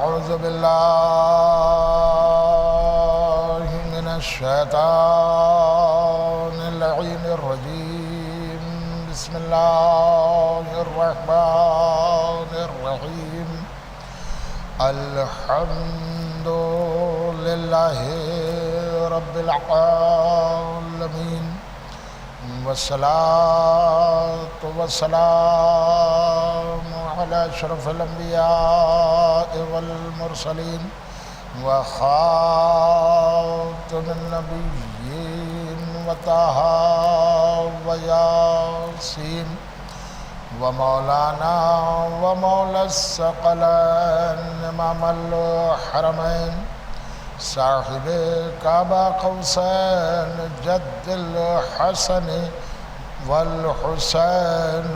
أعوذ بالله من الشيطان اللعين الرجيم بسم الله الرحمن الرحيم الحمد لله رب العالمين والصلاة والسلام على أشرف الأنبياء والمرسلين وخاتم النبيين وطه وياسين ومولانا ومولى الثقلين إمام الحرمين صاحب کعبہ قوسین جد الحسن والحسین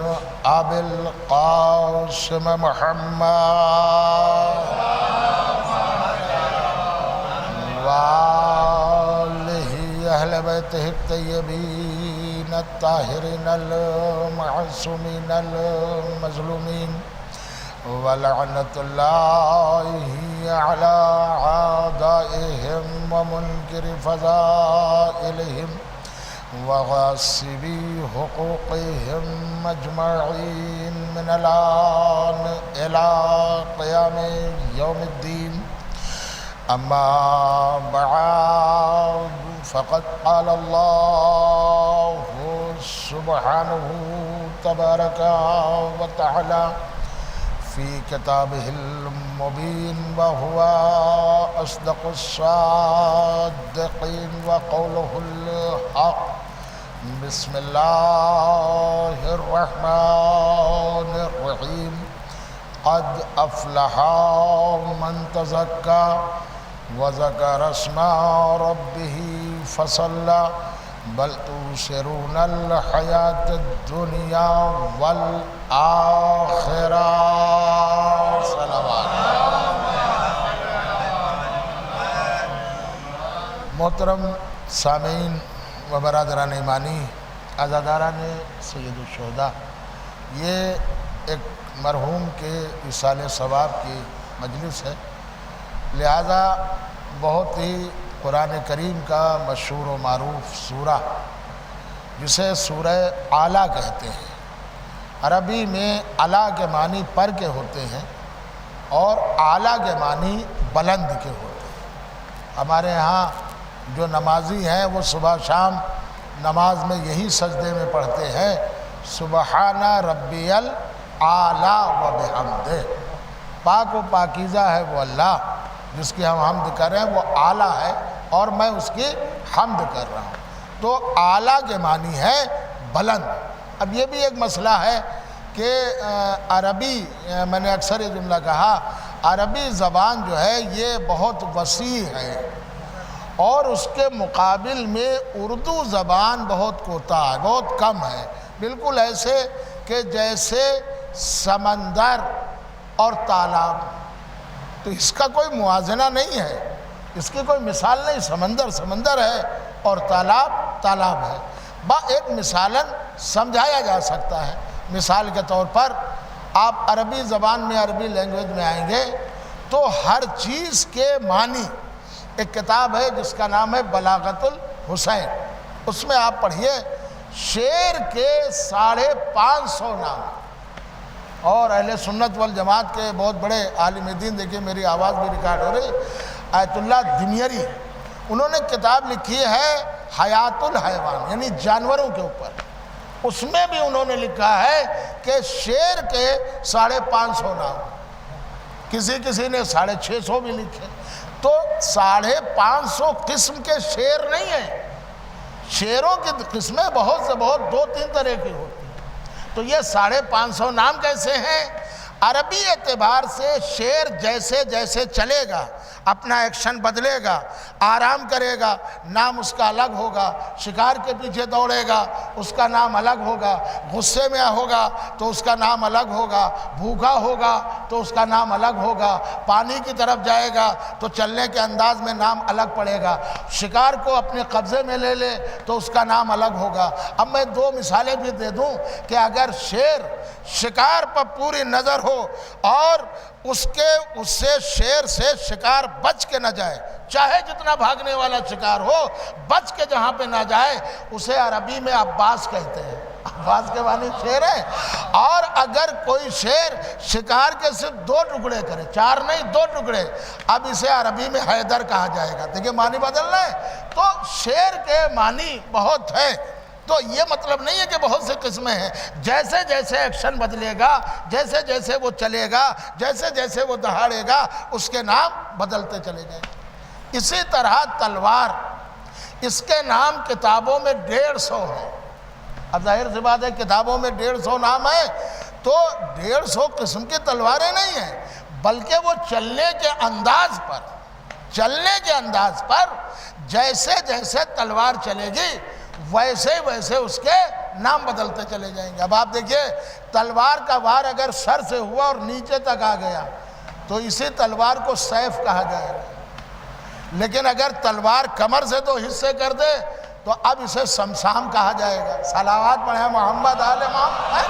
ابی القاسم محمد وآلہ اہل بیتہ الطیبین الطاہرین المعصومین المظلومین ولعنة الله على أعدائهم ومنكر فضائلهم وغاصبي حقوقهم أجمعين من الآن إلى قيام يوم الدين أما بعد فقد قال الله سبحانه تبارك وتعالى في كتابه المبين وهو أصدق الصادقين وقوله الحق بسم الله الرحمن الرحيم قد أفلح من تزكى وذكر اسم ربه فصلى بل تؤثرون الحياة الدنيا والآخرة صلوات محترم سامعین و برادران ایمانی عزاداران سید الشہداء، یہ ایک مرحوم کے ایصال ثواب کی مجلس ہے، لہذا بہت ہی قرآن کریم کا مشہور و معروف سورہ جسے سورہ اعلیٰ کہتے ہیں، عربی میں اعلیٰ کے معنی پر کے ہوتے ہیں اور اعلیٰ کے معنی بلند کے ہوتے ہیں۔ ہمارے ہاں جو نمازی ہیں وہ صبح شام نماز میں یہی سجدے میں پڑھتے ہیں سبحان ربی الاعلیٰ و بحمدہ، پاک و پاکیزہ ہے وہ اللہ جس کی ہم حمد کر رہے ہیں، وہ اعلیٰ ہے اور میں اس کی حمد کر رہا ہوں۔ تو اعلیٰ کے معنی ہے بلند۔ اب یہ بھی ایک مسئلہ ہے کہ عربی، میں نے اکثر یہ جملہ کہا، عربی زبان جو ہے یہ بہت وسیع ہے اور اس کے مقابل میں اردو زبان بہت کوتاہ ہے، بہت کم ہے، بالکل ایسے کہ جیسے سمندر اور تالاب، تو اس کا کوئی موازنہ نہیں ہے، اس کی کوئی مثال نہیں۔ سمندر سمندر ہے اور تالاب تالاب ہے، ایک مثالاً سمجھایا جا سکتا ہے۔ مثال کے طور پر آپ عربی زبان میں، عربی لینگویج میں آئیں گے تو ہر چیز کے معنی، ایک کتاب ہے جس کا نام ہے بلاغت الحسین، اس میں آپ پڑھیے شعر کے 550 نام، اور اہل سنت والجماعت کے بہت بڑے عالم دین، دیکھیں میری آواز بھی ریکارڈ ہو رہی، آیت اللہ دمیری، انہوں نے کتاب لکھی ہے حیات الحیوان، یعنی جانوروں کے اوپر، اس میں بھی انہوں نے لکھا ہے کہ شعر کے 550 نام، کسی نے 650 بھی لکھے، تو 550 قسم کے شعر نہیں ہیں، شعروں کی قسمیں بہت سے بہت 2-3 طرح کی ہوتی ہیں۔ تو یہ 550 نام کیسے ہیں؟ عربی اعتبار سے شعر جیسے جیسے چلے گا، اپنا ایکشن بدلے گا، آرام کرے گا، نام اس کا الگ ہوگا، شکار کے پیچھے دوڑے گا اس کا نام الگ ہوگا، غصے میں ہوگا تو اس کا نام الگ ہوگا، بھوکا ہوگا تو اس کا نام الگ ہوگا، پانی کی طرف جائے گا تو چلنے کے انداز میں نام الگ پڑے گا، شکار کو اپنے قبضے میں لے لے تو اس کا نام الگ ہوگا۔ اب میں 2 مثالیں بھی دے دوں کہ اگر شیر شکار پر پوری نظر ہو اور اس سے شیر سے شکار بچ کے نہ جائے، چاہے جتنا بھاگنے والا شکار ہو، بچ کے جہاں پہ نہ جائے، اسے عربی میں عباس کہتے ہیں۔ عباس کے معنی شیر ہے۔ اور اگر کوئی شیر شکار کے صرف 2 ٹکڑے کرے، 4 نہیں 2 ٹکڑے، اب اسے عربی میں حیدر کہا جائے گا۔ دیکھیں معنی بدلنا ہے۔ تو شیر کے معنی بہت ہے، تو یہ مطلب نہیں ہے کہ بہت سے قسمیں ہیں۔ جیسے جیسے ایکشن بدلے گا، جیسے جیسے وہ چلے گا، جیسے جیسے وہ دہاڑے گا، اس کے نام بدلتے چلے جائیں۔ اسی طرح تلوار، اس کے نام کتابوں میں 150 ہیں۔ اب ظاہر سی بات ہے کتابوں میں 150 نام ہے، تو 150 قسم کی تلواریں نہیں ہیں، بلکہ وہ چلنے کے انداز پر جیسے جیسے تلوار چلے گی ویسے ویسے اس کے نام بدلتے چلے جائیں گے۔ اب آپ دیکھیے تلوار کا وار اگر سر سے ہوا اور نیچے تک آ گیا تو اسی تلوار کو سیف کہا جائے گا، لیکن اگر تلوار کمر سے 2 حصے کر دے تو اب اسے سمسام کہا جائے گا۔ صلوات پڑھیں محمد آل محمد۔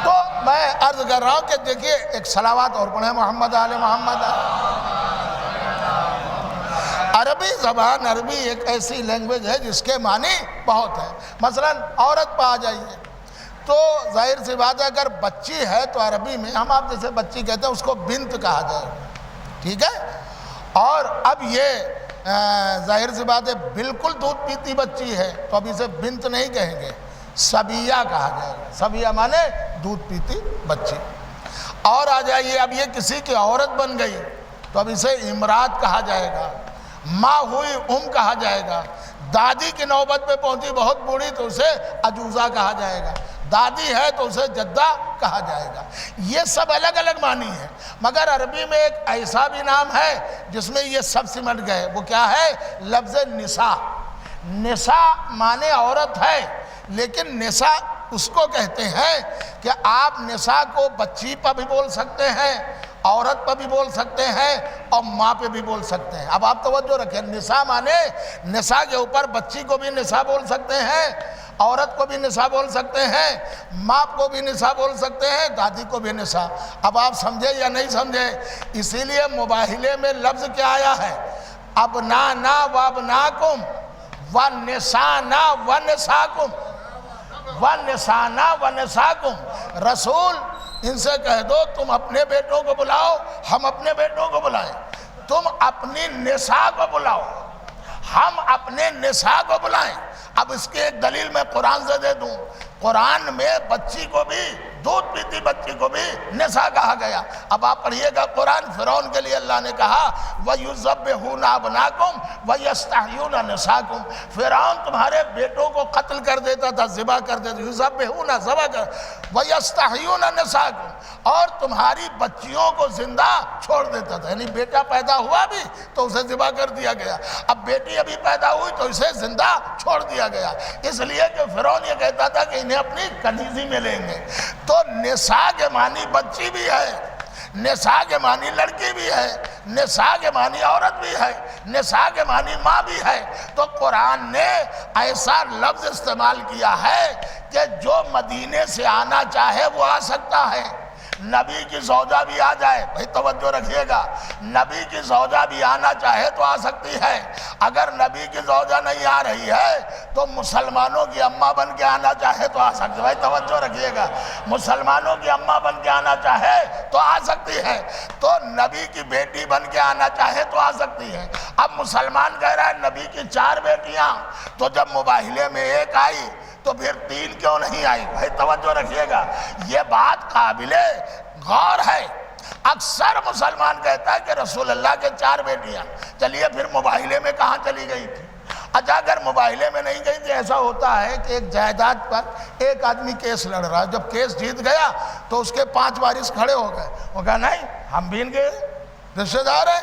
تو میں عرض کر رہا ہوں کہ دیکھیے ایک صلوات اور پڑھیں محمد آل محمد۔ عربی زبان، عربی ایک ایسی لینگویج ہے جس کے معنی بہت ہیں۔ مثلا عورت پہ آ جائیے تو ظاہر سی بات ہے اگر بچی ہے تو عربی میں ہم آپ جیسے بچی کہتے ہیں اس کو بنت کہا جائے گا، ٹھیک ہے؟ اور اب یہ ظاہر سی بات ہے بالکل دودھ پیتی بچی ہے تو اب اسے بنت نہیں کہیں گے، صبیہ کہا جائے گا۔ صبیہ مانے دودھ پیتی بچی۔ اور آ جائیے اب یہ کسی کی عورت بن گئی تو اب اسے امرات کہا جائے گا، ماں ہوئی کہا جائے گا، دادی کی نوبت پہ پہنچی بہت بوڑھی تو اسے عجوزہ کہا جائے گا، دادی ہے تو اسے جدہ کہا جائے گا۔ یہ سب الگ الگ معنی ہیں، مگر عربی میں ایک ایسا بھی نام ہے جس میں یہ سب سمٹ گئے۔ وہ کیا ہے؟ لفظ نساء۔ نساء معنی عورت ہے، لیکن نساء اس کو کہتے ہیں کہ آپ نساء کو بچی پہ بھی بول سکتے ہیں، عورت پہ بھی بول سکتے ہیں اور ماں پہ بھی بول سکتے ہیں۔ اب آپ توجہ رکھیں، نساء مانے نساء کے اوپر بچی کو بھی نساء بول سکتے ہیں، عورت کو بھی نساء بول سکتے ہیں، ماں کو بھی نساء بول سکتے ہیں، دادی کو بھی نساء۔ اب آپ سمجھے یا نہیں سمجھے؟ اسی لیے مباہلے میں لفظ کیا آیا ہے؟ ابنانا وابناکم ونسانا ونساکم، ونسانا ونساکم۔ رسول ان سے کہہ دو تم اپنے بیٹوں کو بلاؤ، ہم اپنے بیٹوں کو بلائیں، تم اپنی نساء کو بلاؤ، ہم اپنے نساء کو بلائیں۔ اب اس کی ایک دلیل میں قرآن سے دے دوں۔ قرآن میں بچی کو بھی، دودھ پیتی بچی کو بھی نساء کہا گیا۔ اب آپ پڑھیے گا قرآن، فرعون کے لیے اللہ نے کہا وَيُذَبِّحُونَ أَبْنَاءَكُمْ وَيَسْتَحْيُونَ نِسَاءَكُمْ۔ فرعون تمہارے بیٹوں کو قتل کر دیتا تھا، ذبح کر دیتا، یُذَبِّحُونَ ذبح کر، وَيَسْتَحْيُونَ نِسَاءَكُمْ، اور تمہاری بچیوں کو زندہ چھوڑ دیتا تھا۔ یعنی بیٹا پیدا ہوا بھی تو اسے ذبح کر دیا گیا، اب بیٹی ابھی پیدا ہوئی تو اسے زندہ چھوڑ دیا گیا، اس لیے کہ فرعون یہ کہتا تھا کہ انہیں اپنی کنیزی میں لیں گے۔ تو نساء کے معنی بچی بھی ہے، نساء کے معنی لڑکی بھی ہے، نساء کے معنی عورت بھی ہے، نساء کے معنی ماں بھی ہے۔ تو قرآن نے ایسا لفظ استعمال کیا ہے کہ جو مدینے سے آنا چاہے وہ آ سکتا ہے۔ نبی کی زوجہ بھی آ جائے، بھائی توجہ رکھیے گا، نبی کی زوجہ بھی آنا چاہے تو آ سکتی ہے۔ اگر نبی کی زوجہ نہیں آ رہی ہے تو مسلمانوں کی اماں بن کے آنا چاہے تو آ سکتی ہے، بھائی توجہ رکھیے گا، مسلمانوں کی اماں بن کے آنا چاہے تو آ سکتی ہے، تو نبی کی بیٹی بن کے آنا چاہے تو آ سکتی ہے۔ اب مسلمان کہہ رہا ہے نبی کی 4 بیٹیاں، تو جب مباہلے میں ایک آئی تو پھر 3 کیوں نہیں آئی؟ بھائی توجہ رکھیے گا، یہ بات قابل غور ہے۔ اکثر مسلمان کہتا ہے کہ رسول اللہ کے 4 بیٹیاں، چلیے پھر مباہلے میں کہاں چلی گئی تھی؟ اچھا اگر مباہلے میں نہیں گئی تھی، ایسا ہوتا ہے کہ ایک جائیداد پر ایک آدمی کیس لڑ رہا ہے، جب کیس جیت گیا تو اس کے 5 وارث کھڑے ہو گئے، وہ کہا نہیں ہم بھی ان کے رشتہ دار ہیں،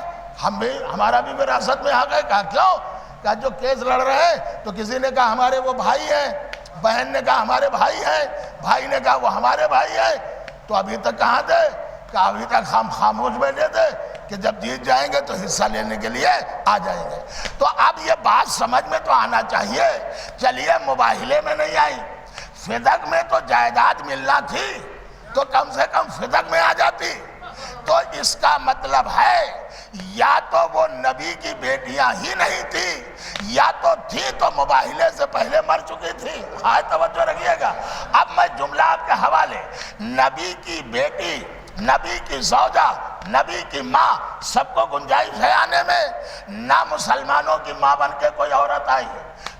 ہمارا بھی وراثت میں حق ہے۔ کہا کیوں؟ کہا جو کیس لڑ رہے ہیں تو کسی نے کہا ہمارے وہ بھائی ہیں، بہن نے کہا ہمارے بھائی ہیں، بھائی نے کہا وہ ہمارے بھائی ہیں، تو ابھی تک کہاں تھے؟ کہ ابھی تک ہم خاموش بیٹھے تھے کہ جب جیت جائیں گے تو حصہ لینے کے لیے آ جائیں گے۔ تو اب یہ بات سمجھ میں تو آنا چاہیے۔ چلیے مباہلے میں نہیں آئی، فدق میں تو جائیداد ملنا تھی، تو کم سے کم فدق میں آ جاتی۔ تو اس کا مطلب ہے یا تو وہ نبی کی بیٹیاں ہی نہیں تھی، یا تو تھی تو مباہلے سے پہلے مر چکی تھی۔ ہاں توجہ رکھیے گا۔ اب میں جملہ آپ کے حوالے، نبی کی بیٹی، نبی کی زوجہ، نبی کی ماں، سب کو گنجائش ہے آنے میں؟ نہ مسلمانوں کی ماں بن کے کوئی عورت آئی،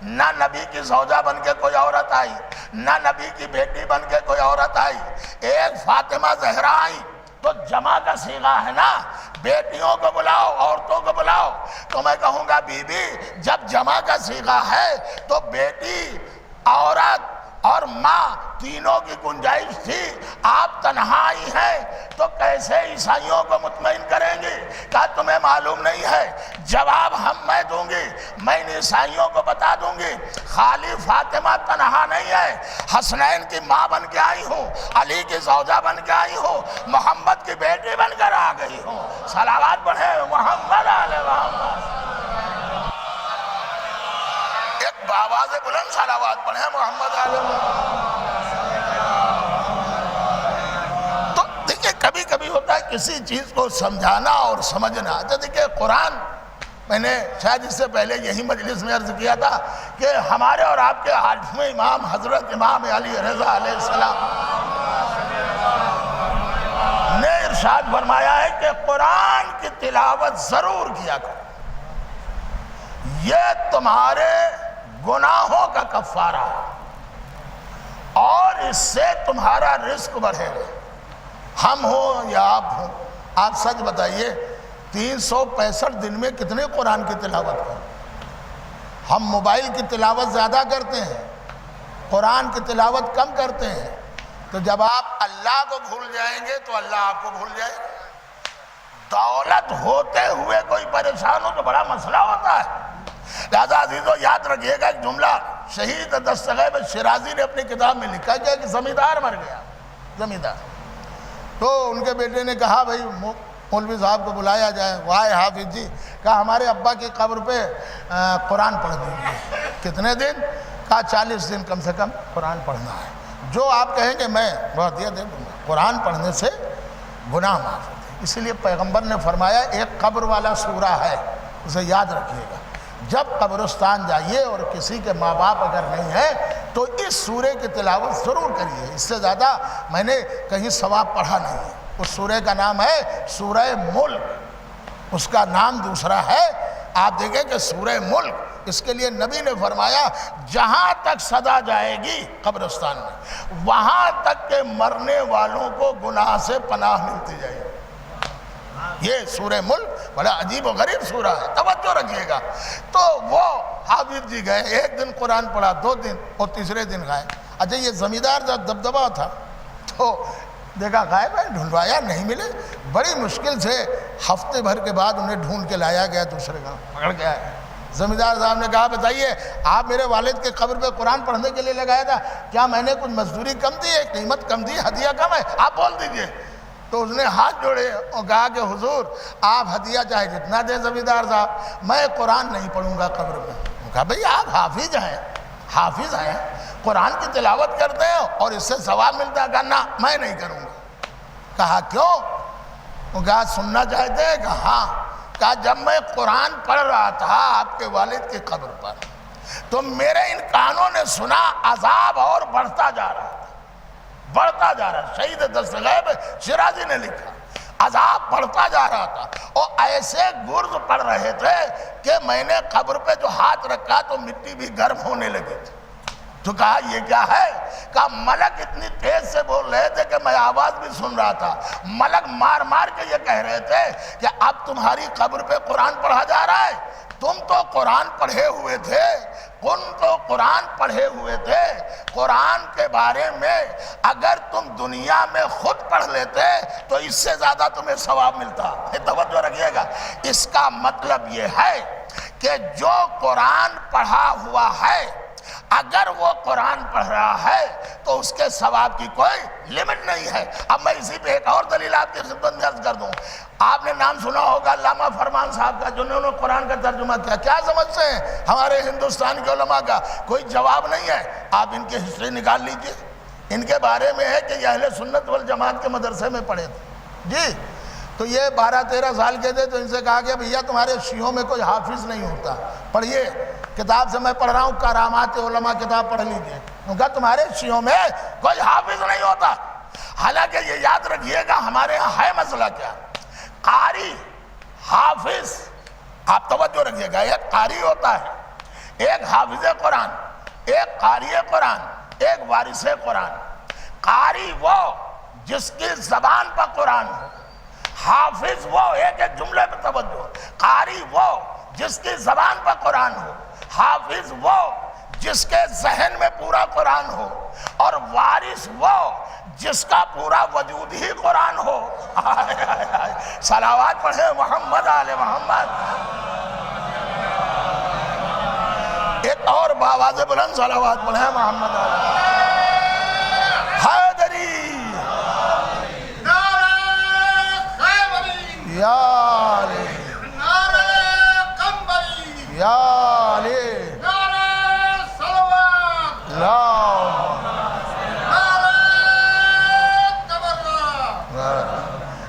نہ نبی کی زوجہ بن کے کوئی عورت آئی، نہ نبی کی بیٹی بن کے کوئی عورت آئی، ایک فاطمہ زہرا آئی۔ تو جمع کا صیغہ ہے نا، بیٹیوں کو بلاؤ، عورتوں کو بلاؤ۔ تو میں کہوں گا بی بی جب جمع کا صیغہ ہے تو بیٹی، عورت اور ماں تینوں کی گنجائش تھی، آپ تنہا آئی ہیں تو کیسے عیسائیوں کو مطمئن کریں گے؟ کہا تمہیں معلوم نہیں ہے؟ جواب میں دوں گی، میں ان عیسائیوں کو بتا دوں گی، خالی فاطمہ تنہا نہیں ہے، حسنین کی ماں بن کے آئی ہوں، علی کی زوجہ بن کے آئی ہوں، محمد کی بیٹی بن کر آ گئی ہوں۔ صلوات پڑھیں محمد علیہ محمد، ایک بآواز بلند صلوات پڑھیں محمد علیہ محمد۔ تو دیکھیں کبھی کبھی ہوتا ہے کسی چیز کو سمجھانا اور سمجھنا۔ تو دیکھیں قرآن، میں نے شاید اس سے پہلے یہی مجلس میں عرض کیا تھا کہ ہمارے اور آپ کے 8ویں امام حضرت امام علی رضا علیہ السلام نے ارشاد فرمایا ہے کہ قرآن کی تلاوت ضرور کیا کرو، یہ تمہارے گناہوں کا کفارہ ہے اور اس سے تمہارا رزق بڑھے گا۔ ہم ہوں یا آپ ہوں، آپ سچ بتائیے 365 دن میں کتنے قرآن کی تلاوت کریں؟ ہم موبائل کی تلاوت زیادہ کرتے ہیں، قرآن کی تلاوت کم کرتے ہیں۔ تو جب آپ اللہ کو بھول جائیں گے تو اللہ آپ کو بھول جائے گا۔ دولت ہوتے ہوئے کوئی پریشان ہو تو بڑا مسئلہ ہوتا ہے۔ لہذا عزیزو یاد رکھیے گا ایک جملہ شہید دستغیب شیرازی نے اپنی کتاب میں لکھا کہ ایک زمیندار مر گیا، زمیندار۔ تو ان کے بیٹے نے کہا بھائی مولوی صاحب کو بلایا جائے، وائے حافظ جی، کہا ہمارے ابا کی قبر پہ قرآن پڑھ دیجیے۔ کتنے دن؟ کہا 40 دن کم سے کم قرآن پڑھنا ہے، جو آپ کہیں گے میں بہت یہ دے دوں گا۔ قرآن پڑھنے سے گناہ معاف ہوتے ہیں، اسی لیے پیغمبر نے فرمایا ایک قبر والا سورہ ہے، اسے یاد رکھیے گا۔ جب قبرستان جائیے اور کسی کے ماں باپ اگر نہیں ہیں تو اس سورے کی تلاوت ضرور کریے، اس سے زیادہ میں نے کہیں ثواب پڑھا نہیں ہے۔ اس سورے کا نام ہے سورہ ملک، اس کا نام دوسرا ہے، آپ دیکھیں کہ سورہ ملک، اس کے لیے نبی نے فرمایا جہاں تک صدا جائے گی قبرستان میں، وہاں تک کہ مرنے والوں کو گناہ سے پناہ ملتی جائے گی۔ یہ سورہ ملک بڑا عجیب و غریب سورہ ہے، توجہ رکھیے گا۔ تو وہ حافظ جی گئے، ایک دن قرآن پڑھا، 2 دن، اور تیسرے دن غائب۔ اچھا یہ زمیندار جب دبدبا تھا تو دیکھا غائب ہے، ڈھونڈوایا نہیں ملے، بڑی مشکل سے ہفتے بھر کے بعد انہیں ڈھونڈ کے لایا گیا دوسرے گاؤں، پکڑ کے آیا۔ زمیندار صاحب نے کہا بتائیے آپ میرے والد کے قبر پہ قرآن پڑھنے کے لیے لگایا تھا، کیا میں نے کچھ مزدوری کم دی ہے، قیمت کم دی، ہدیہ کم ہے، آپ بول دیجئے۔ تو اس نے ہاتھ جوڑے اور کہا کہ حضور آپ ہدیہ چاہے جتنا دیں زمیندار صاحب، میں قرآن نہیں پڑھوں گا قبر میں۔ کہا بھئی آپ حافظ ہیں، حافظ ہیں، قرآن کی تلاوت کرتے ہیں اور اس سے ثواب ملتا ہے، کہا نہ میں نہیں کروں گا۔ کہا کیوں؟ کہا سننا چاہتے ہیں؟ کہا ہاں۔ کہا جب میں قرآن پڑھ رہا تھا آپ کے والد کی قبر پر تو میرے ان کانوں نے سنا عذاب اور بڑھتا جا رہا تھا، بڑھتا جا رہا۔ شہید دستغیب شیرازی نے لکھا عذاب بڑھتا جا رہا تھا اور ایسے گرز پڑ رہے تھے کہ میں نے قبر پہ جو ہاتھ رکھا تو مٹی بھی گرم ہونے لگی تھی۔ تو کہا یہ کیا ہے؟ کہا ملک اتنی تیز سے بول رہے تھے کہ میں آواز بھی سن رہا تھا، ملک مار مار کے یہ کہہ رہے تھے کہ اب تمہاری قبر پہ قرآن پڑھا جا رہا ہے، تم تو قرآن پڑھے ہوئے تھے، قرآن پڑھے ہوئے تھے، قرآن کے بارے میں اگر تم دنیا میں خود پڑھ لیتے تو اس سے زیادہ تمہیں ثواب ملتا۔ توجہ رکھیے گا، اس کا مطلب یہ ہے کہ جو قرآن پڑھا ہوا ہے اگر وہ قرآن پڑھ رہا ہے تو اس کے ثواب کی کوئی لمٹ نہیں ہے۔ اب میں اسی پہ ایک اور دلیل آپ کی خدمت میں عرض کر دوں۔ آپ نے نام سنا ہوگا علامہ فرمان صاحب کا، جنہوں نے قرآن کا ترجمہ کیا۔ کیا سمجھتے ہیں ہمارے ہندوستان کے علماء کا؟ کوئی جواب نہیں ہے۔ آپ ان کی ہسٹری نکال لیجئے، ان کے بارے میں ہے کہ یہ اہل سنت والجماعت کے مدرسے میں پڑھے تھے جی. تو یہ 12-13 سال کے تھے تو ان سے کہا کہ بھیا تمہارے شیعوں میں کوئی حافظ نہیں ہوتا, پڑھیے کتاب سے میں پڑھ رہا ہوں, کرامات علماء کتاب پڑھ لیجئے. ان کا تمہارے شیعوں میں کوئی حافظ نہیں ہوتا. حالانکہ یہ یاد رکھیے گا ہمارے ہاں ہے مسئلہ کیا, قاری حافظ, آپ توجہ رکھیے گا, ایک قاری ہوتا ہے, ایک حافظ قرآن, ایک قاری قرآن, ایک وارث قرآن. قاری وہ جس کی زبان پر قرآن ہو, حافظ وہ ایک ایک جملے پہ توجہ, قاری وہ جس کی زبان پر قرآن ہو, حافظ وہ جس کے ذہن میں پورا قرآن ہو, اور وارث وہ جس کا پورا وجود ہی قرآن ہو. صلوات پڑھیں محمد آل محمد. ایک اور بآواز بلند صلوات پڑھیں محمد آل حیدری یا علی یا علی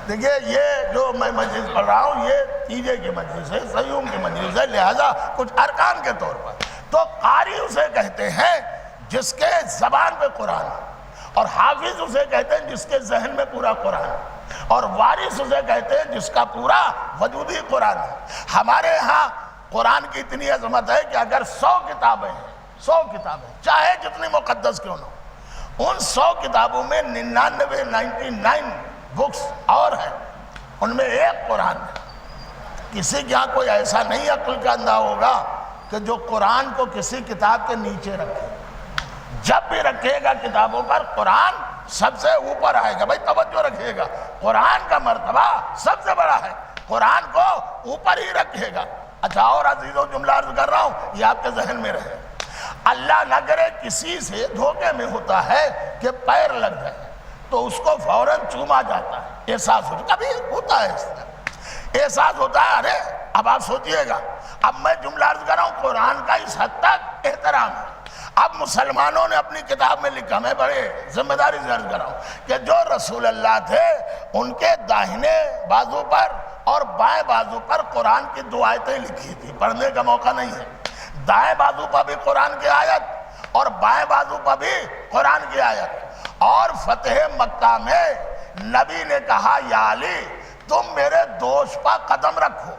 دیکھئے یہ جو میں مجلس پڑھ رہا ہوں یہ تیجے کی مجلس ہے, سیوم کی مجلس ہے, لہذا کچھ ارکان کے طور پر. تو قاری اسے کہتے ہیں جس کے زبان پہ قرآن ہے, اور حافظ اسے کہتے ہیں جس کے ذہن میں پورا قرآن ہے, اور وارث اسے کہتے ہیں جس کا پورا وجودی قرآن ہے. ہمارے ہاں قرآن کی اتنی عظمت ہے کہ اگر 100 کتابیں ہیں, 100 کتابیں چاہے جتنی مقدس کیوں نہ ہو, ان 100 کتابوں میں 99 بکس اور ہیں, ان میں ایک قرآن ہے. کسی کے یہاں کوئی ایسا نہیں عقل کا اندھا ہوگا کہ جو قرآن کو کسی کتاب کے نیچے رکھے. جب بھی رکھے گا کتابوں پر قرآن سب سے اوپر آئے گا. بھائی توجہ رکھیے گا, قرآن کا مرتبہ سب سے بڑا ہے, قرآن کو اوپر ہی رکھے گا. اچھا اور عزیزوں جملہ عرض کر رہا ہوں یہ آپ کے ذہن میں رہے, اللہ نہ کرے کسی سے دھوکے میں ہوتا ہے کہ پیر لگ جائے تو اس کو فوراً چوما جاتا ہے, احساس ہوتا ہے, کبھی ہوتا ہے اس طرح احساس ہوتا ہے. ارے اب آپ سوچئے گا, اب میں جملہ عرض کر رہا ہوں قرآن کا اس حد تک احترام ہے. اب مسلمانوں نے اپنی کتاب میں لکھا, میں بڑے ذمہ داری سے عرض کر رہا ہوں کہ جو رسول اللہ تھے ان کے داہنے بازو پر اور بائیں بازو پر قرآن کی 2 آیتیں لکھی تھی, پڑھنے کا موقع نہیں ہے. دائیں بازو پر بھی قرآن کی آیت اور بائیں بازو پر بھی قرآن کی آیت. اور فتح مکہ میں نبی نے کہا یا علی تم میرے دوش پر قدم رکھو.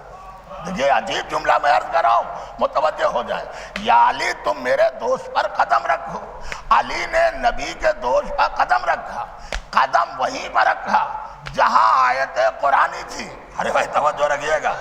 دیکھئے عجیب جملہ میں عرض کر رہا ہوں, متوجہ ہو جائیں. یا علی تم میرے دوش پر قدم رکھو. علی نے نبی کے دوش پر قدم رکھا, قدم وہیں پر رکھا جہاں آیت قرآنی تھی. ارے بھائی توجہ رکھیے گا,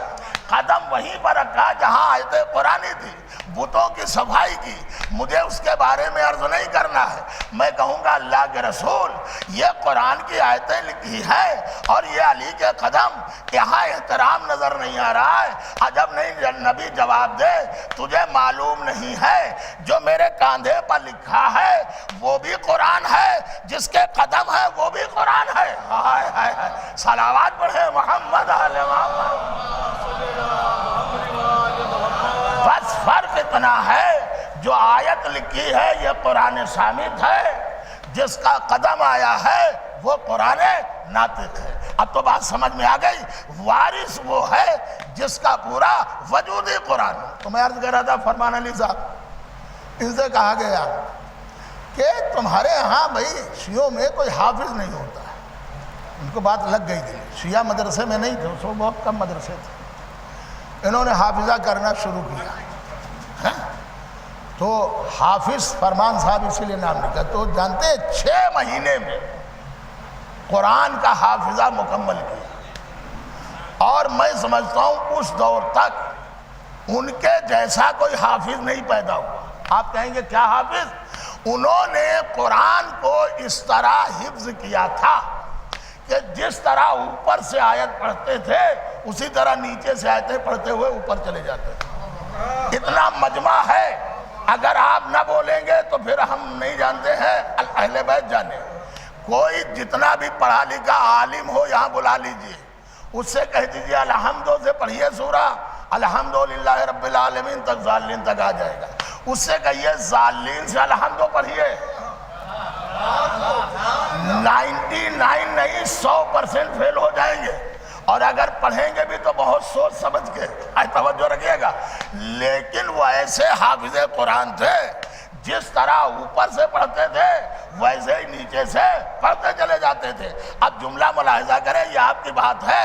قدم وہیں پر رکھا جہاں آیت قرآنی تھی. بتوں کی صفائی کی مجھے اس کے بارے میں عرض نہیں کرنا ہے, میں کہوں گا اللہ کے رسول یہ قرآن کی آیتیں لکھی ہیں اور یہ علی کے قدم, یہاں احترام نظر نہیں آ رہا ہے. عجب نہیں نبی جواب دے تجھے معلوم نہیں ہے جو میرے کاندھے پر لکھا ہے وہ بھی قرآن ہے, جس کے قدم ہے وہ بھی قرآن ہے. ہائے ہائے ہائے, صلوات پڑھیں محمد آل محمد. بس فرق اتنا ہے جو آیت لکھی ہے یہ قرآن صامت ہے, جس کا قدم آیا ہے وہ قرآن ناطق ہے. اب تو بات سمجھ میں آ گئی, وارث وہ ہے جس کا پورا وجود ہی قرآن ہے. تو میں عرض کر رہا تھا فرمان علی صاحب, ان سے کہا گیا کہ تمہارے ہاں بھائی شیعوں میں کوئی حافظ نہیں ہوتا ہے. ان کو بات لگ گئی تھی, شیعہ مدرسے میں نہیں تھے, اس وقت بہت کم مدرسے تھے. انہوں نے حافظہ کرنا شروع کیا. تو حافظ فرمان صاحب اسی لیے نام لکھا. تو جانتے 6 مہینے میں قرآن کا حافظہ مکمل کیا, اور میں سمجھتا ہوں اس دور تک ان کے جیسا کوئی حافظ نہیں پیدا ہوا. آپ کہیں گے کیا حافظ؟ انہوں نے قرآن کو اس طرح حفظ کیا تھا کہ جس طرح اوپر سے آیت پڑھتے تھے اسی طرح نیچے سے آیتیں پڑھتے ہوئے اوپر چلے جاتے تھے. اتنا مجمع ہے, اگر آپ نہ بولیں گے تو پھر ہم نہیں جانتے ہیں, اہل بیت جانے. کوئی جتنا بھی پڑھا لکھا عالم ہو یہاں بلا لیجئے, اس سے کہہ دیجئے الحمدو سے پڑھیے سورہ الحمدللہ رب العالمین تک ذالین تک آ جائے گا. اس سے کہیے ذالین سے الحمدو پڑھیے, 99 نہیں 100% فیل ہو جائیں گے، اور اگر پڑھیں گے بھی تو بہت سوچ سمجھ کے، توجہ رکھیے گا۔ لیکن وہ ایسے حافظ قرآن تھے، جس طرح اوپر سے پڑھتے تھے ویسے ہی نیچے سے پڑھتے چلے جاتے تھے۔ اب جملہ ملاحظہ کریں، یہ آپ کی بات ہے،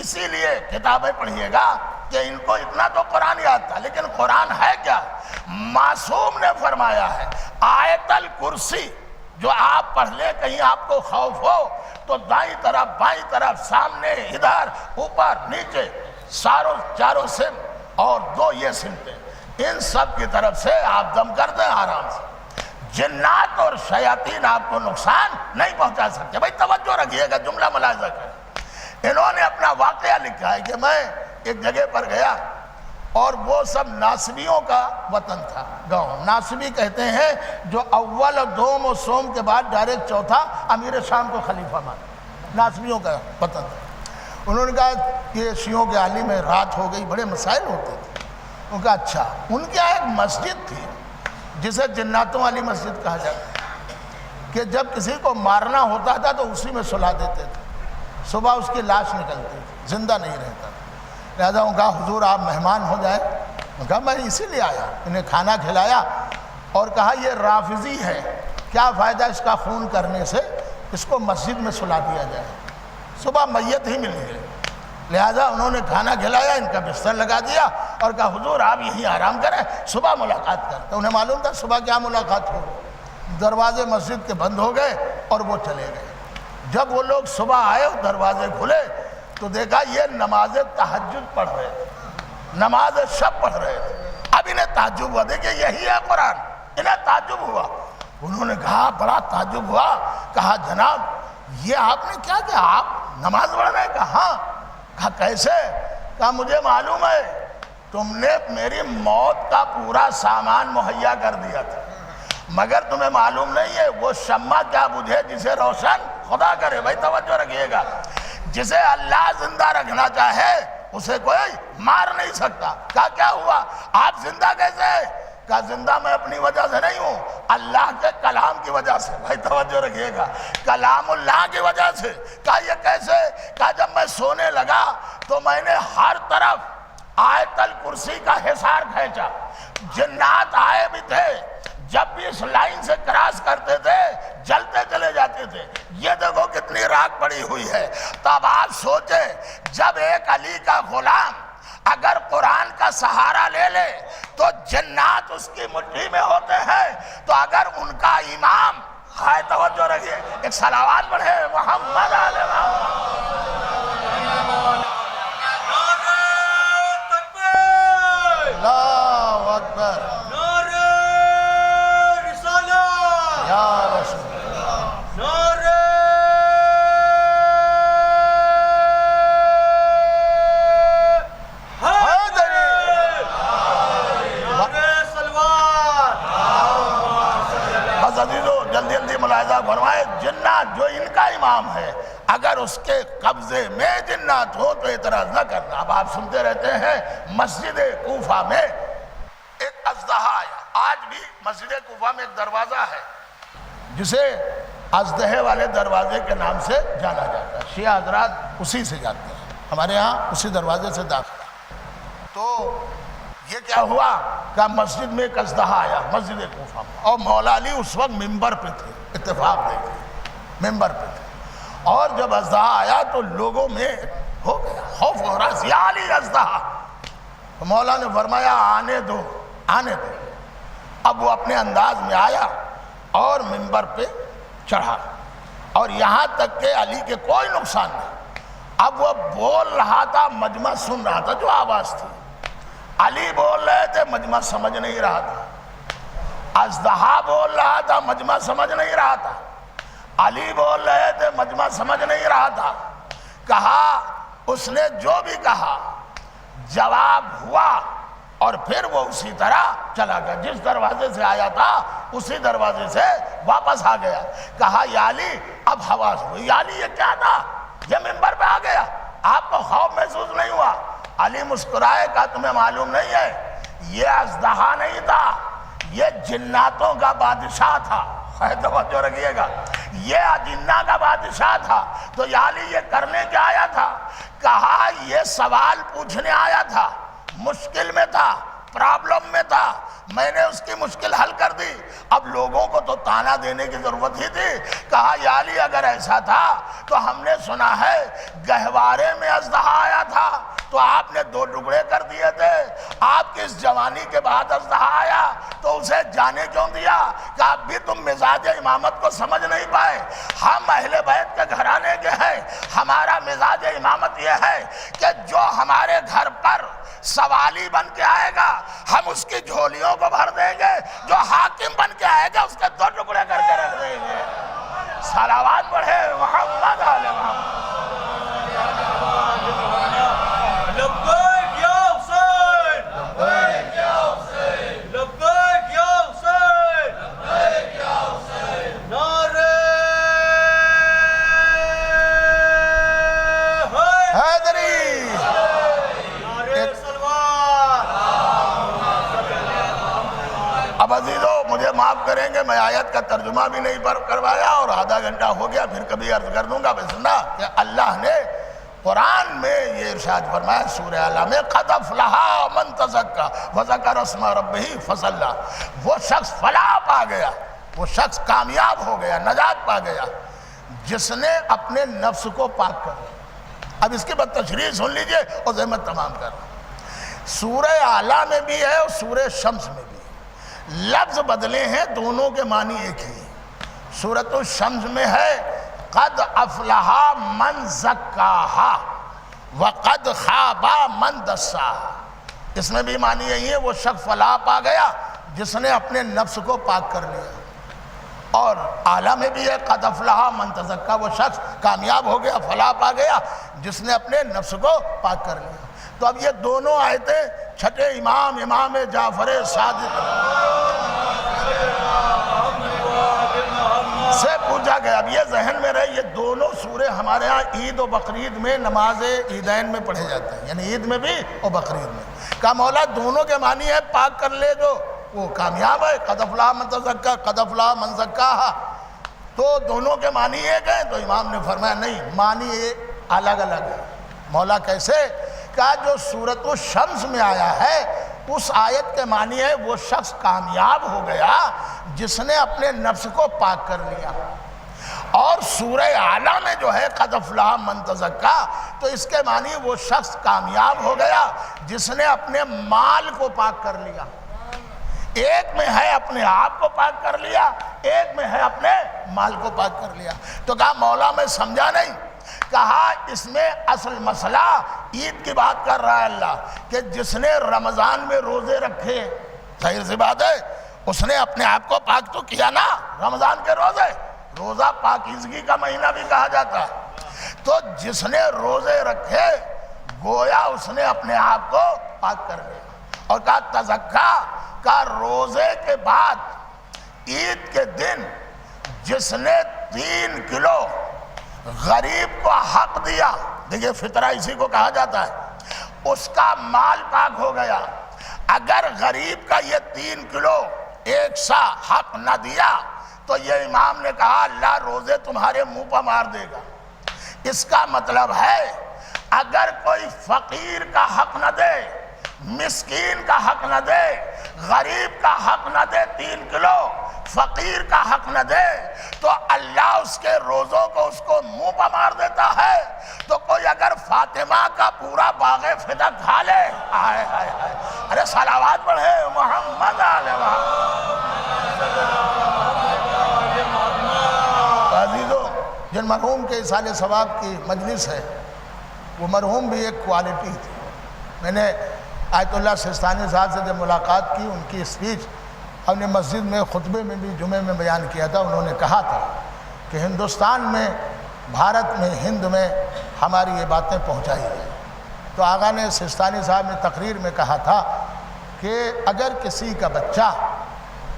اسی لیے کتابیں پڑھیے گا کہ ان کو اتنا تو قرآن یاد تھا، لیکن قرآن ہے کیا؟ معصوم نے فرمایا ہے آیت الکرسی جو آپ پڑھ لیں، کہیں آپ کو خوف ہو تو دائیں طرف بائیں طرف سامنے ادھر اوپر نیچے چاروں سمت اور 2 یہ سمتیں، ان سب کی طرف سے آپ دم کر دیں آرام سے۔ جنات اور شیاطین آپ کو نقصان نہیں پہنچا سکتے۔ بھائی توجہ رکھیے گا، جملہ ملاحظہ کریں۔ انہوں نے اپنا واقعہ لکھا ہے کہ میں ایک جگہ پر گیا اور وہ سب ناصبیوں کا وطن تھا، گاؤں۔ ناصبی کہتے ہیں جو اول اور دوم اور سوم کے بعد ڈائریکٹ چوتھا امیر شام کو خلیفہ مانا، ناصبیوں کا وطن تھا۔ انہوں نے کہا کہ شیعوں کے عالم میں رات ہو گئی، بڑے مسائل ہوتے تھے۔ انہوں نے کہا اچھا، ان کے یہاں ایک مسجد تھی جسے جناتوں والی مسجد کہا جاتا ہے، کہ جب کسی کو مارنا ہوتا تھا تو اسی میں سلا دیتے تھے، صبح اس کی لاش نکلتی تھی، زندہ نہیں رہتا تھا۔ لہذا ان کا حضور آپ مہمان ہو جائے، ان کہا میں اسی لیے آیا۔ انہیں کھانا کھلایا اور کہا یہ رافضی ہے، کیا فائدہ اس کا خون کرنے سے، اس کو مسجد میں سلا دیا جائے، صبح میت ہی مل گئی۔ لہذا انہوں نے کھانا کھلایا، ان کا بستر لگا دیا اور کہا حضور آپ یہیں آرام کریں، صبح ملاقات کرتے۔ انہیں معلوم تھا صبح کیا ملاقات ہو، دروازے مسجد کے بند ہو گئے اور وہ چلے گئے۔ جب وہ لوگ صبح آئے اور دروازے کھلے تو دیکھا یہ نماز تہجد پڑھ رہے تھے، نماز شب پڑھ رہے تھے۔ اب انہیں تعجب ہوا، دیکھیں یہی ہے قرآن، انہیں تعجب ہوا۔ انہوں نے کہا بڑا تعجب ہوا، کہا جناب یہ آپ نے کیا کہا، آپ نماز پڑھ رہے ہیں؟ کہا ہاں۔ کہا کیسے؟ کہا مجھے معلوم ہے تم نے میری موت کا پورا سامان مہیا کر دیا تھا، مگر تمہیں معلوم نہیں ہے وہ شمع کیا بجھے جسے روشن خدا کرے۔ بھائی توجہ رکھیے گا، جسے اللہ زندہ رکھنا چاہے اسے کوئی مار نہیں سکتا۔ کہا کیا ہوا، آپ زندہ کیسے ہیں؟ کہا زندہ میں اپنی وجہ سے نہیں ہوں، اللہ کے کلام کی وجہ سے۔ بھائی توجہ رکھیے گا، کلام اللہ کی وجہ سے۔ کہا یہ کیسے؟ کہا جب میں سونے لگا تو میں نے ہر طرف آیت الکرسی کا حصار کھینچا، جنات آئے بھی تھے، جب بھی اس لائن سے کراس کرتے تھے جلتے چلے جاتے تھے۔ یہ دیکھو کتنی راک پڑی ہوئی ہے۔ تب آپ سوچیں جب ایک علی کا غلام اگر قرآن کا سہارا لے لے تو جنات اس کی مٹھی میں ہوتے ہیں، تو اگر ان کا امام ہے، توجہ رکھیے، ایک صلوات پڑھے محمد علیہ اللہ اکبر، یا رسول جلدی جلدی ملاحظہ فرمائے، جنات جو ان کا امام ہے اگر اس کے قبضے میں جنات ہو تو اعتراض نہ کرنا۔ اب آپ سنتے رہتے ہیں مسجد کوفہ میں ایک اژدہا آیا، آج بھی مسجد کوفہ میں ایک دروازہ ہے جسے اژدہے والے دروازے کے نام سے جانا جاتا ہے، شیعہ حضرات اسی سے جاتے ہیں، ہمارے ہاں اسی دروازے سے داخل۔ تو یہ کیا ہوا کہ مسجد میں ایک اژدہا آیا، مسجد کوفہ میں، اور مولا علی اس وقت ممبر پہ تھے، اتفاق دیکھیں ممبر پہ تھے، اور جب اژدہا آیا تو لوگوں میں ہو گیا خوف ہو رہا، یا علی اژدہا۔ تو مولا نے فرمایا آنے دو آنے دو۔ اب وہ اپنے انداز میں آیا اور ممبر پہ چڑھا، اور یہاں تک کہ علی کے کوئی نقصان نہیں۔ اب وہ بول رہا تھا، مجمع سن رہا تھا جو آواز تھی، علی بول رہے تھے، مجمع سمجھ نہیں رہا تھا، اژدہا بول رہا تھا، مجمع سمجھ نہیں رہا تھا، علی بول رہے تھے، مجمع سمجھ نہیں رہا تھا۔ کہا اس نے جو بھی کہا جواب ہوا، اور پھر وہ اسی طرح چلا گیا، جس دروازے سے آیا تھا اسی دروازے سے واپس آ گیا۔ کہا یا علی، اب حواس ہوئی، یا علی یہ کیا تھا، یہ ممبر پہ آ گیا، آپ کو خوف محسوس نہیں ہوا؟ علی مسکرائے، کہا تمہیں معلوم نہیں ہے یہ اژدہا نہیں تھا، یہ جناتوں کا بادشاہ تھا۔ توجہ رکھیے گا، یہ اجنہ کا بادشاہ تھا، تو یا علی یہ کرنے کیا آیا تھا؟ کہا یہ سوال پوچھنے آیا تھا، مشکل میں تھا، پرابلم میں تھا، میں نے اس کی مشکل حل کر دی، اب لوگوں کو تو تانا دینے کی ضرورت ہی تھی۔ کہا یا علی اگر ایسا تھا تو ہم نے سنا ہے گہوارے میں اژدہا آیا تھا تو آپ نے 2 ٹکڑے کر دیے تھے، آپ کی اس جوانی کے بعد اژدہا آیا تو اسے جانے کیوں دیا؟ کہ اب بھی تم مزاج امامت کو سمجھ نہیں پائے۔ ہم اہل بیت کے گھرانے کے ہیں، ہمارا مزاج امامت یہ ہے کہ جو ہمارے گھر پر سوالی بن کے آئے گا ہم اس کی جھولیوں کو بھر دیں گے، جو حاکم بن کے آئے گا اس کے 2 ٹکڑے کر کے رکھ دیں گے۔ صلوات پڑھے محمد آل محمد۔ لبیک یا حسین، لبیک یا حسین، لبیک یا حسین، لبیک یا حسین، نعرہ حیدری، نعرہ سلوات۔ اب عزیزو مجھے معاف کریں گے، میں آیت کا ترجمہ بھی نہیں کروایا اور آدھا گھنٹہ ہو گیا، پھر کبھی عرض کر دوں گا۔ بسنا کہ اللہ نے قرآن میں یہ ارشاد فرمایا سورہ اعلیٰ میں قد افلح من تزکا وذکر اسم ربہ فصلی، وہ شخص فلاح پا گیا، وہ شخص کامیاب ہو گیا، نجات پا گیا جس نے اپنے نفس کو پاک کر لیا۔ اب اس کی بات تشریح سن لیجئے اور زحمت تمام کر رہا۔ سورہ اعلیٰ میں بھی ہے اور سورہ شمس میں بھی ہے، لفظ بدلے ہیں، دونوں کے معنی ایک ہی۔ سورۃ الشمس میں ہے قد افلح من زکاہا وقد خاب من دساہا، اس میں بھی معنی یہی ہے، وہ شخص فلاح پا گیا جس نے اپنے نفس کو پاک کر لیا۔ اور اعلیٰ میں بھی ہے قد افلح من تزکا، وہ شخص کامیاب ہو گیا، فلاح پا گیا جس نے اپنے نفس کو پاک کر لیا۔ تو اب یہ دونوں آیتیں چھٹے امام جعفر صادق سے پوچھا گیا۔ اب یہ ذہن میں رہے یہ دونوں سورے ہمارے ہاں عید و بقرعید میں نماز عیدین میں پڑھے جاتے ہیں، یعنی عید میں بھی اور بقرعید میں۔ کہا مولا دونوں کے معنی ہے پاک کر لے جو وہ کامیاب ہے، قد افلح من تزکا قد افلح من زکاہا، تو دونوں کے معنی ایک ہیں؟ تو امام نے فرمایا نہیں، معنی الگ الگ ہے۔ مولا کیسے؟ کہا جو سورۃ الشمس میں آیا ہے اس آیت کے معنی ہے وہ شخص کامیاب ہو گیا جس نے اپنے نفس کو پاک کر لیا، اور سورہ اعلیٰ میں جو ہے قد افلح من تزکا تو اس کے معنی وہ شخص کامیاب ہو گیا جس نے اپنے مال کو پاک کر لیا۔ ایک میں ہے اپنے آپ کو پاک کر لیا، ایک میں ہے اپنے مال کو پاک کر لیا۔ تو کہا مولا میں سمجھا نہیں۔ کہا اس میں اصل مسئلہ عید کی بات کر رہا ہے اللہ، کہ جس نے رمضان میں روزے رکھے، ظاہر سی بات ہے اس نے اپنے آپ کو پاک تو کیا نا، رمضان کے روزے، روزہ پاکیزگی کا مہینہ بھی کہا جاتا ہے، تو جس نے روزے رکھے گویا اس نے اپنے آپ کو پاک کر لیا۔ اور کہا تزکا کا روزے کے بعد عید کے دن جس نے 3 کلو غریب کو حق دیا، دیکھیں فطرہ اسی کو کہا جاتا ہے، اس کا مال پاک ہو گیا۔ اگر غریب کا یہ 3 کلو ایک سا حق نہ دیا تو یہ امام نے کہا اللہ روزے تمہارے منہ پر مار دے گا۔ اس کا مطلب ہے اگر کوئی فقیر کا حق نہ دے، مسکین کا حق نہ دے، غریب کا حق نہ دے، 3 کلو فقیر کا حق نہ دے، تو اللہ اس کے روزوں کو اس کو منہ پر مار دیتا ہے۔ تو کوئی اگر فاطمہ کا پورا باغ فدا کھا لے، آئے آئے آئے، ارے صلوات پڑھے محمد علیہ عزیزو، جن مرحوم کے اصالِ ثواب کی مجلس ہے وہ مرحوم بھی ایک کوالٹی تھی۔ میں نے آیت اللہ سستانی صاحب سے جب ملاقات کی، ان کی اسپیچ ہم نے مسجد میں خطبے میں بھی جمعے میں بیان کیا تھا۔ انہوں نے کہا تھا کہ ہندوستان میں، بھارت میں، ہند میں ہماری یہ باتیں پہنچائی ہیں۔ تو آقا نے سستانی صاحب نے تقریر میں کہا تھا کہ اگر کسی کا بچہ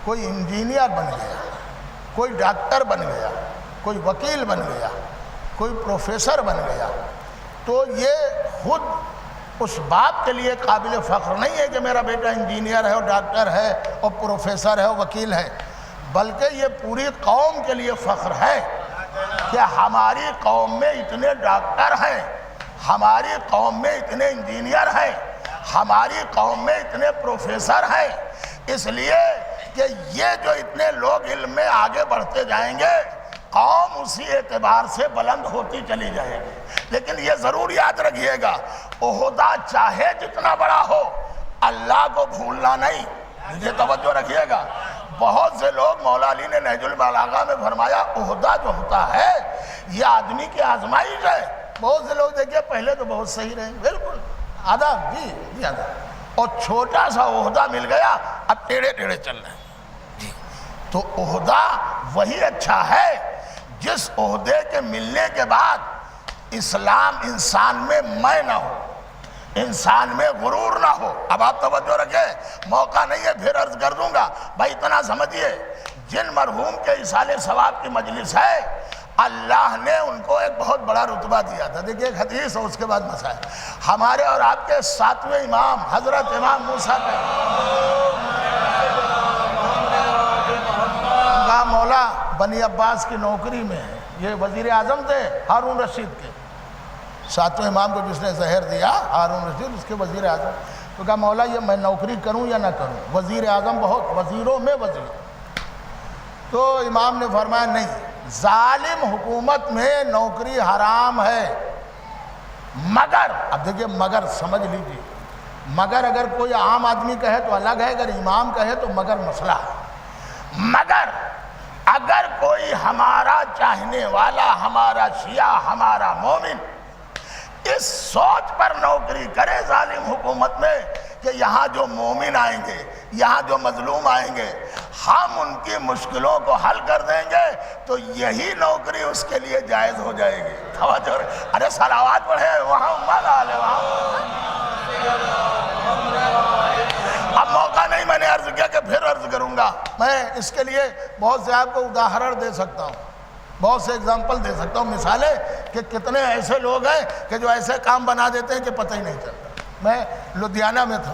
کوئی انجینئر بن گیا، کوئی ڈاکٹر بن گیا، کوئی وکیل بن گیا، کوئی پروفیسر بن گیا، تو یہ خود اس باپ کے لیے قابل فخر نہیں ہے کہ میرا بیٹا انجینئر ہے اور ڈاکٹر ہے اور پروفیسر ہے اور وکیل ہے، بلکہ یہ پوری قوم کے لیے فخر ہے کہ ہماری قوم میں اتنے ڈاکٹر ہیں، ہماری قوم میں اتنے انجینئر ہیں، ہماری قوم میں اتنے پروفیسر ہیں، اس لیے کہ یہ جو اتنے لوگ علم میں آگے بڑھتے جائیں گے قوم اسی اعتبار سے بلند ہوتی چلی جائے گی۔ لیکن یہ ضرور یاد رکھیے گا، عہدہ چاہے جتنا بڑا ہو اللہ کو بھولنا نہیں، یہ توجہ رکھیے گا۔ بہت سے لوگ، مولا علی نے نہج البلاغہ میں فرمایا عہدہ جو ہوتا ہے یہ آدمی کی آزمائش ہے۔ بہت سے لوگ دیکھیے پہلے تو بہت صحیح رہے، بالکل آدھا جی آدھا، اور چھوٹا سا عہدہ مل گیا اب ٹیڑے ٹیڑے چل رہے ہیں جی۔ تو عہدہ وہی اچھا ہے جس عہدے کے ملنے کے بعد اسلام انسان میں میں نہ ہو، انسان میں غرور نہ ہو۔ اب آپ توجہ رکھیں، موقع نہیں ہے پھر عرض کر دوں گا، بھائی اتنا سمجھیے، جن مرحوم کے ایصال ثواب کی مجلس ہے اللہ نے ان کو ایک بہت بڑا رتبہ دیا تھا۔ دیکھیے ایک حدیث اور اس کے بعد مسائل، ہمارے اور آپ کے 7ویں امام حضرت امام موسیٰ کا مولا بنی عباس کی نوکری میں ہے، یہ وزیر اعظم تھے ہارون رشید کے، 7ویں امام کو جس نے زہر دیا ہارون رشید، اس کے وزیر اعظم، تو کہا مولا یہ میں نوکری کروں یا نہ کروں، وزیر اعظم بہت وزیروں میں وزیر۔ تو امام نے فرمایا نہیں، ظالم حکومت میں نوکری حرام ہے، مگر اب دیکھیے مگر سمجھ لیجیے، مگر اگر کوئی عام آدمی کہے تو الگ ہے، اگر امام کہے تو مگر مسئلہ ہے۔ مگر اگر کوئی ہمارا چاہنے والا، ہمارا شیعہ، ہمارا مومن اس سوچ پر نوکری کرے ظالم حکومت میں کہ یہاں جو مومن آئیں گے، یہاں جو مظلوم آئیں گے، ہم ان کی مشکلوں کو حل کر دیں گے، تو یہی نوکری اس کے لیے جائز ہو جائے گی۔ توجہ، ارے صلوات پڑھے وہاں اب موقع نہیں، میں نے عرض کیا کہ پھر عرض کروں گا۔ میں اس کے لیے بہت سے آپ کو اداہرن دے سکتا ہوں، بہت سے اگزامپل دے سکتا ہوں، مثالیں کہ کتنے ایسے لوگ ہیں کہ جو ایسے کام بنا دیتے ہیں کہ پتہ ہی نہیں چلتا۔ میں لدھیانہ میں تھا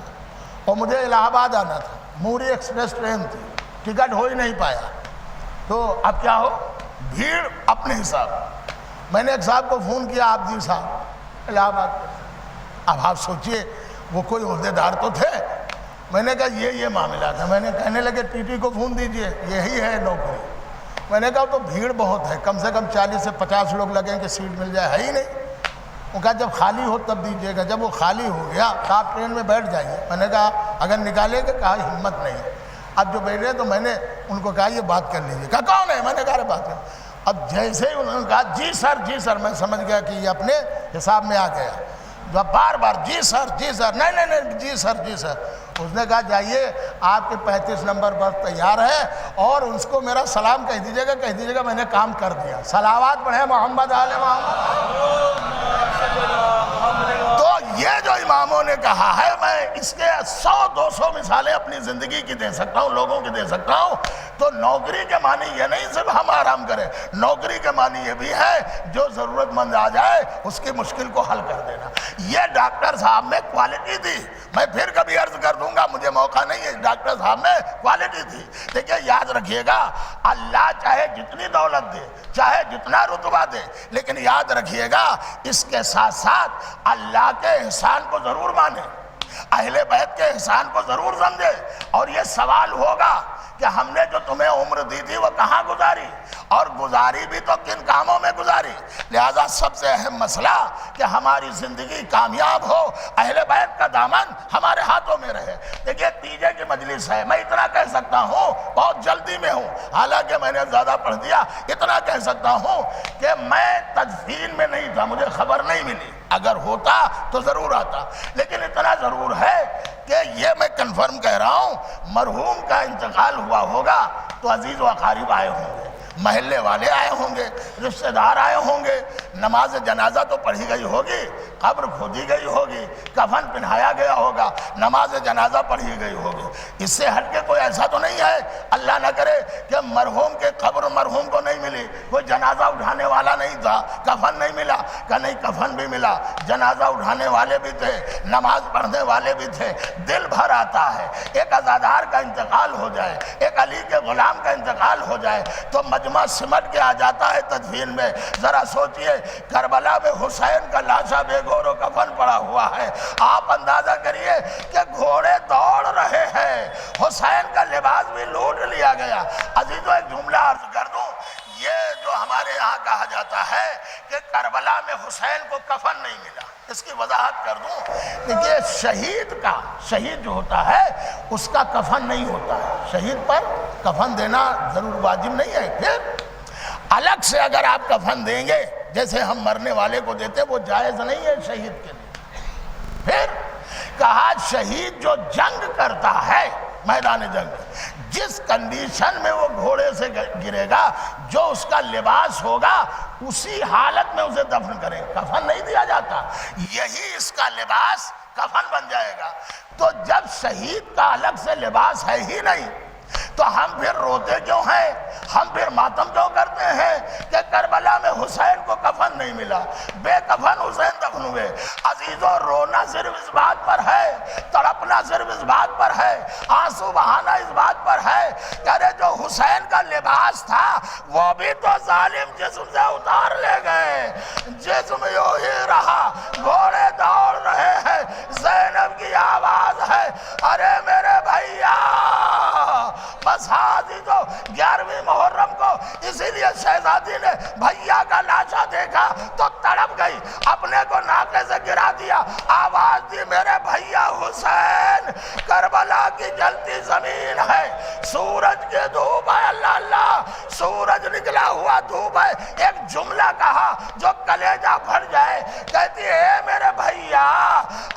اور مجھے الہ آباد آنا تھا، موری ایکسپریس ٹرین تھی، ٹکٹ ہو ہی نہیں پایا، تو اب کیا ہو، بھیڑ اپنے حساب۔ میں نے ایک صاحب کو فون کیا، آپ جی صاحب الہ آباد، اب آپ سوچئے وہ کوئی عہدے دار تو تھے، میں نے کہا یہ معاملہ تھا، میں نے کہنے لگے ٹی ٹی کو فون دیجئے، یہی ہے نوکری۔ میں نے کہا تو بھیڑ بہت ہے، کم سے کم 40 سے 50 لوگ لگیں کہ سیٹ مل جائے، ہے ہی نہیں۔ وہ کہا جب خالی ہو تب دیجئے گا۔ جب وہ خالی ہو گیا تو آپ ٹرین میں بیٹھ جائیے۔ میں نے کہا اگر نکالے گا، کہا ہمت نہیں۔ اب جو بیٹھے تو میں نے ان کو کہا یہ بات کر لیجیے، کہا کون ہے؟ میں نے کہا بات کر۔ اب جیسے ہی انہوں نے کہا جی سر، میں سمجھ گیا کہ یہ اپنے حساب میں آ گیا۔ جب بار بار جی سر، نہیں جی سر۔ اس نے کہا جائیے آپ کے 35 نمبر برتھ تیار ہے اور اس کو میرا سلام کہہ دیجیے گا میں نے کام کر دیا۔ صلوات پڑھیں محمد آل محمد۔ تو یہ جو اماموں نے کہا ہے، میں اس کے 100-200 مثالیں اپنی زندگی کی دے سکتا ہوں، لوگوں کی دے سکتا ہوں۔ تو نوکری کے معنی یہ نہیں صرف ہم آرام کریں، نوکری کے معنی یہ بھی ہے جو ضرورت مند آ جائے اس کی مشکل کو حل کر دینا۔ یہ ڈاکٹر صاحب میں کوالٹی تھی، میں پھر کبھی عرض کر دوں گا، مجھے موقع نہیں ہے، ڈاکٹر صاحب میں کوالٹی تھی۔ دیکھیے یاد رکھیے گا، اللہ چاہے جتنی دولت دے، چاہے جتنا رتبہ دے، لیکن یاد رکھیے گا اس کے ساتھ ساتھ اللہ کے احسان کو ضرور مانے، اہل بیت کے احسان کو ضرور سمجھے۔ اور یہ سوال ہوگا کہ ہم نے جو تمہیں عمر دی تھی وہ کہاں گزاری، اور گزاری بھی تو کن کاموں میں گزاری۔ لہذا سب سے اہم مسئلہ کہ ہماری زندگی کامیاب ہو، اہل بیت کا دامن ہمارے ہاتھوں میں رہے۔ دیکھیے تیجے کی مجلس ہے، میں اتنا کہہ سکتا ہوں، بہت جلدی میں ہوں، حالانکہ میں نے زیادہ پڑھ دیا، اتنا کہہ سکتا ہوں کہ میں تدفین میں نہیں تھا، مجھے خبر نہیں ملی، اگر ہوتا تو ضرور آتا۔ لیکن اتنا ضرور ہے کہ یہ میں کنفرم کہہ رہا ہوں، مرحوم کا انتقال ہوا ہوگا تو عزیز و اقارب آئے ہوں گے، محلے والے آئے ہوں گے، رشتہ دار آئے ہوں گے، نماز جنازہ تو پڑھی گئی ہوگی، قبر کھودی گئی ہوگی، کفن پہنایا گیا ہوگا، نماز جنازہ پڑھی گئی ہوگی۔ اس سے ہٹ کے کوئی ایسا تو نہیں ہے، اللہ نہ کرے کہ مرحوم کے قبر مرحوم کو نہیں ملی، کوئی جنازہ اٹھانے والا نہیں تھا، کفن نہیں ملا، کہ نہیں کفن بھی ملا، جنازہ اٹھانے والے بھی تھے، نماز پڑھنے والے بھی تھے۔ دل بھر آتا ہے، ایک عزادار کا انتقال ہو جائے، ایک علی کے غلام کا انتقال ہو جائے تو مجمع سمٹ کے آ جاتا ہے تدفین میں۔ ذرا سوچئے کربلا میں حسین کا لاشا بے گور و کفن پڑا ہوا ہے، آپ اندازہ کریے کہ گھوڑے دوڑ رہے ہیں، حسین کا لباس بھی لوٹ لیا گیا۔ عزیزو ایک جملہ عرض کر دوں، یہ جو ہمارے یہاں کہا جاتا ہے کہ کربلا میں حسین کو کفن نہیں ملا، اس کی وضاحت کر دوں۔ دیکھیے شہید جو ہوتا ہے اس کا کفن نہیں ہوتا ہے، شہید پر کفن دینا ضرور واجب نہیں ہے، پھر الگ سے اگر آپ کفن دیں گے جیسے ہم مرنے والے کو دیتے وہ جائز نہیں ہے شہید کے لیے۔ پھر کہا شہید جو جنگ کرتا ہے میدان جنگ، جس کنڈیشن میں وہ گھوڑے سے گرے گا جو اس کا لباس ہوگا اسی حالت میں اسے دفن کریں، کفن نہیں دیا جاتا، یہی اس کا لباس کفن بن جائے گا۔ تو جب شہید کا الگ سے لباس ہے ہی نہیں تو ہم پھر روتے کیوں ہیں، ہم پھر ماتم کیوں کرتے ہیں کہ کربلا میں حسین کو کفن نہیں ملا، بے کفن حسین دفن ہوئے۔ عزیزو رونا صرف اس بات پر ہے، تڑپنا صرف اس بات پر ہے، آنسو بہانا اس بات پر ہے کہ ارے جو حسین کا لباس تھا وہ بھی تو ظالم جسم سے اتار لے گئے، جسم یوں ہی رہا، گھوڑے دوڑ رہے ہیں، زینب کی آواز ہے ارے میرے بھائیا۔ بس عزیزو 11ویں محرم کو اسی لیے شہزادی نے بھیا کا لاشا دیکھا تو تڑپ گئی، اپنے کو ناکے سے گرا دیا، آواز دی میرے بھیا حسین، کربلا کی جلتی زمین ہے، سورج کی دھوپ ہے، اللہ اللہ سورج نکلا ہوا دھوپ ہے۔ ایک جملہ کہا جو کلیجہ پھٹ جائے، کہتی ہے میرے بھیا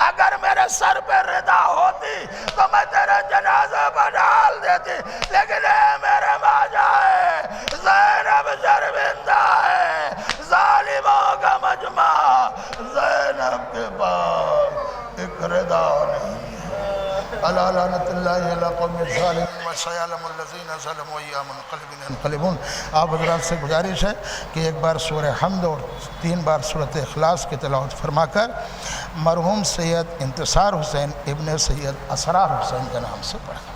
اگر میرے سر پہ ردا ہوتی تو میں تیرے جنازے پر ڈال دیتی، لیکن اے میرے باجا ہے زینب شرمندہ ہے، ظالموں کا مجمع زینب کے پاس ایک ردا نہیں ہے۔ الا لعنت اللہ علی قوم الظالمین وسيعلم الذین ظلموا أي منقلب ينقلبون۔ آپ حضرات سے گزارش ہے کہ ایک بار سورہ حمد اور 3 بار سورۃ اخلاص کی تلاوت فرما کر مرحوم سید انتصار حسین ابن سید اسرار حسین کے نام سے پڑھیں۔